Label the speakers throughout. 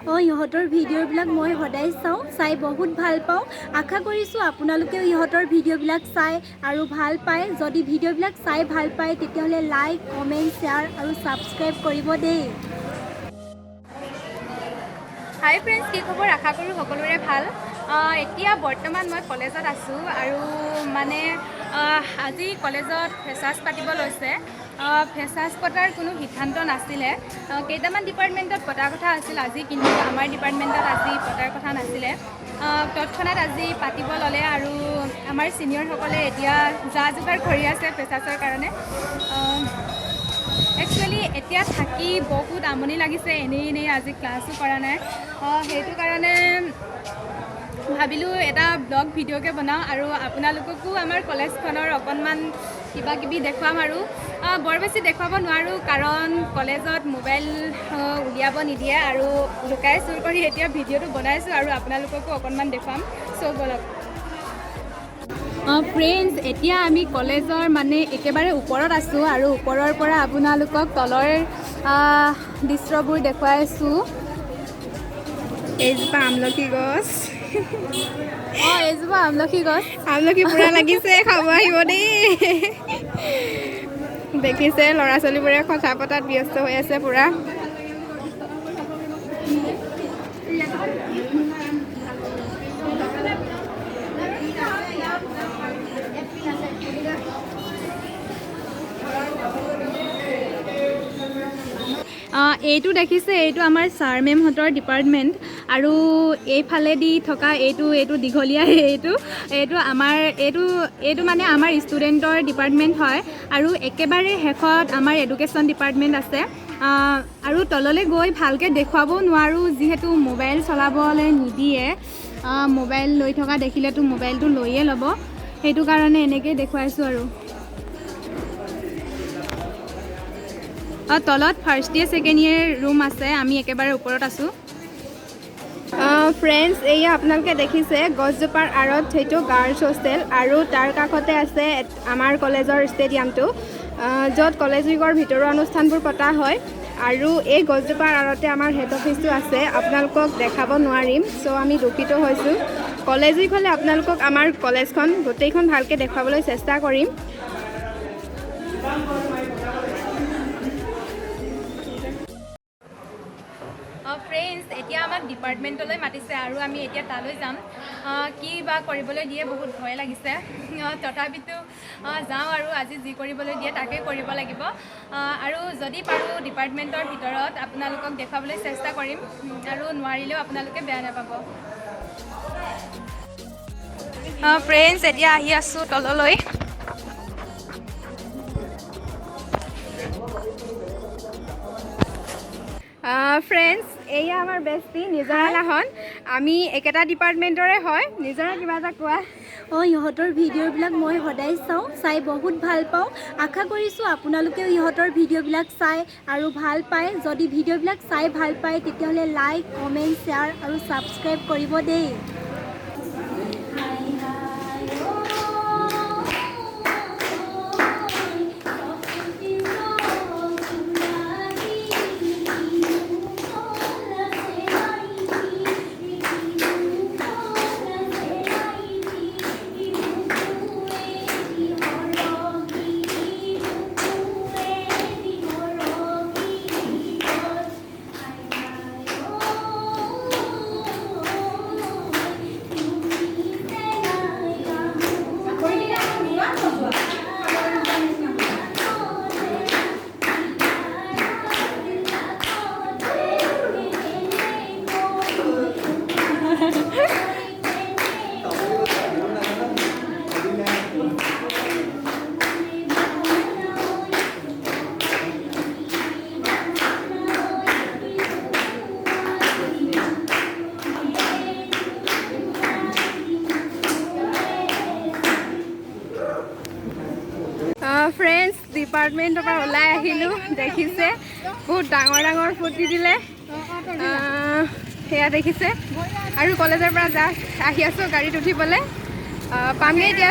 Speaker 1: ইহঁতৰ ভিডিঅ'বিলাক মই সদায় চাই বহুত ভাল পাওঁ। আশা কৰিছোঁ আপোনালোকেও ইহঁতৰ ভিডিঅ'বিলাক চাই আৰু ভাল পায়। যদি ভিডিঅ'বিলাক চাই ভাল পায় তেতিয়াহ'লে লাইক, কমেণ্ট, শ্বেয়াৰ আৰু ছাবস্ক্ৰাইব কৰিব দেই।
Speaker 2: হাই ফ্ৰেণ্ডছ, কি খবৰ? আশা কৰোঁ সকলোৰে ভাল। এতিয়া বৰ্তমান মই কলেজত আছোঁ আৰু মানে আজি কলেজত ফ্ৰেছাৰ্ছ পাতিব লৈছে। ফ্ৰেছাৰ্ছ পতাৰ কোনো সিদ্ধান্ত নাছিলে। কেইটামান ডিপাৰ্টমেণ্টত পতাৰ কথা আছিল আজি, কিন্তু আমাৰ ডিপাৰ্টমেণ্টত আজি পতাৰ কথা নাছিলে। তৎক্ষণাত আজি পাতিব ল'লে আৰু আমাৰ ছিনিয়ৰসকলে এতিয়া যা যোগাৰ কৰি আছে ফ্ৰেছাৰ্ছৰ কাৰণে। একচুৱেলি এতিয়া থাকি বহুত আমনি লাগিছে, এনেই আজি ক্লাছো কৰা নাই। সেইটো কাৰণে ভাবিলোঁ এটা ব্লগ ভিডিঅ'কে বনাওঁ আৰু আপোনালোককো আমাৰ কলেজখনৰ অকণমান কিবা কিবি দেখুৱাম। আৰু বৰ বেছি দেখুৱাব নোৱাৰোঁ কাৰণ কলেজত মোবাইল উলিয়াব নিদিয়ে আৰু লুকাই চুৰ কৰি এতিয়া ভিডিঅ'টো বনাইছোঁ আৰু আপোনালোককো অকণমান দেখুৱাম। চ' বলক। ফ্ৰেণ্ডছ, এতিয়া আমি কলেজৰ মানে একেবাৰে ওপৰত আছোঁ আৰু ওপৰৰ পৰা আপোনালোকক তলৰ দৃশ্যবোৰ দেখুৱাইছোঁ।
Speaker 3: এইজোপা আমলখি গছ।
Speaker 2: এইজোপা আমলখি গছ।
Speaker 3: আমলখি পুৰা লাগিছে, খাব আহিব দেই। দেখিছে ল'ৰা ছোৱালীবোৰে কথা পতাত ব্যস্ত হৈ আছে পুৰা।
Speaker 2: এইটো দেখিছে, এইটো আমাৰ ছাৰ মেমহঁতৰ ডিপাৰ্টমেণ্ট আৰু এইফালেদি থকা এইটো দীঘলীয়া এইটো আমাৰ এইটো মানে আমাৰ ষ্টুডেণ্টৰ ডিপাৰ্টমেণ্ট হয় আৰু একেবাৰে শেষত আমাৰ এডুকেশ্যন ডিপাৰ্টমেণ্ট আছে। আৰু তললৈ গৈ ভালকৈ দেখুৱাবও নোৱাৰোঁ যিহেতু মোবাইল চলাবলৈ নিদিয়ে। মোবাইল লৈ থকা দেখিলেতো মোবাইলটো লৈয়ে ল'ব, সেইটো কাৰণে এনেকৈ দেখুৱাইছোঁ আৰু। তলত first year second year room আছে, আমি একেবাৰে ওপৰত আছোঁ।
Speaker 3: ফ্ৰেণ্ডছ, এয়া আপোনালোকে দেখিছে গছজোপাৰ আঁৰত সেইটো গাৰ্লছ হোষ্টেল আৰু তাৰ কাষতে আছে আমাৰ কলেজৰ ষ্টেডিয়ামটো, য'ত কলেজ উইকৰ ভিতৰুৱা অনুষ্ঠানবোৰ পতা হয়। আৰু এই গছজোপাৰ আঁৰতে আমাৰ হেড অফিচটো আছে, আপোনালোকক দেখাব নোৱাৰিম। চ' আমি দুখিত হৈছোঁ। কলেজ উইক হ'লে আপোনালোকক আমাৰ কলেজখন গোটেইখন ভালকৈ দেখুৱাবলৈ চেষ্টা কৰিম।
Speaker 2: ফ্ৰেণ্ডছ, এতিয়া আমাক ডিপাৰ্টমেণ্টলৈ মাতিছে আৰু আমি এতিয়া তালৈ যাম। কি বা কৰিবলৈ দিয়ে, বহুত ভয় লাগিছে। তথাপিতো যাওঁ আৰু আজি যি কৰিবলৈ দিয়ে তাকে কৰিব লাগিব। আৰু যদি পাৰোঁ ডিপাৰ্টমেণ্টৰ ভিতৰত আপোনালোকক দেখুৱাবলৈ চেষ্টা কৰিম আৰু নোৱাৰিলেও আপোনালোকে বেয়া নাপাব। ফ্ৰেণ্ডছ, এতিয়া আহি আছোঁ তললৈ।
Speaker 3: ফ্ৰেণ্ডছ, এয়া আমাৰ বেষ্টি নিজৰা লাহন। আমি একেটা ডিপাৰ্টমেণ্টৰে হয়। নিজৰা, কিবা এটা কোৱা।
Speaker 1: ইহঁতৰ ভিডিঅ'বিলাক মই সদায় চাই বহুত ভাল পাওঁ। আশা কৰিছোঁ আপোনালোকেও ইহঁতৰ ভিডিঅ'বিলাক চাই আৰু ভাল পায়। যদি ভিডিঅ'বিলাক চাই ভাল পায় তেতিয়াহ'লে লাইক, কমেণ্ট, শ্বেয়াৰ আৰু ছাবস্ক্ৰাইব কৰিব দেই।
Speaker 3: ফ্ৰেণ্ডছ, ডিপাৰ্টমেণ্টৰ পৰা ওলাই আহিলোঁ। দেখিছে বহুত ডাঙৰ ডাঙৰ ফুটি দিলে, সেয়া দেখিছে। আৰু কলেজৰ পৰা জাষ্ট আহি আছোঁ গাড়ীত উঠিবলৈ, পামেই এতিয়া।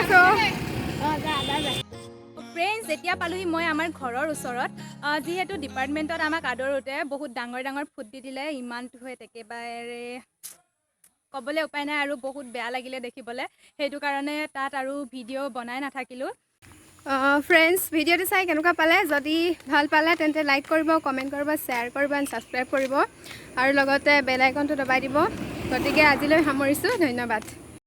Speaker 2: ফ্ৰেণ্ডছ, এতিয়া পালোহি মই আমাৰ ঘৰৰ ওচৰত। যিহেতু ডিপাৰ্টমেণ্টত আমাক আদৰোতে বহুত ডাঙৰ ডাঙৰ ফুট দি দিলে, ইমানটো হৈ একেবাৰে ক'বলৈ উপায় নাই আৰু বহুত বেয়া লাগিলে দেখিবলৈ। সেইটো কাৰণে তাত আৰু ভিডিঅ' বনাই নাথাকিলোঁ।
Speaker 3: ফ্ৰেণ্ডছ, ভিডিঅ'টো চাই কেনেকুৱা পালে? যদি ভাল পালে তেন্তে লাইক কৰিব, কমেণ্ট কৰিব, শ্বেয়াৰ কৰিব এণ্ড ছাবস্ক্ৰাইব কৰিব আৰু লগতে বেল আইকনটো দবাই দিব। গতিকে আজিলৈ সামৰিছোঁ, ধন্যবাদ।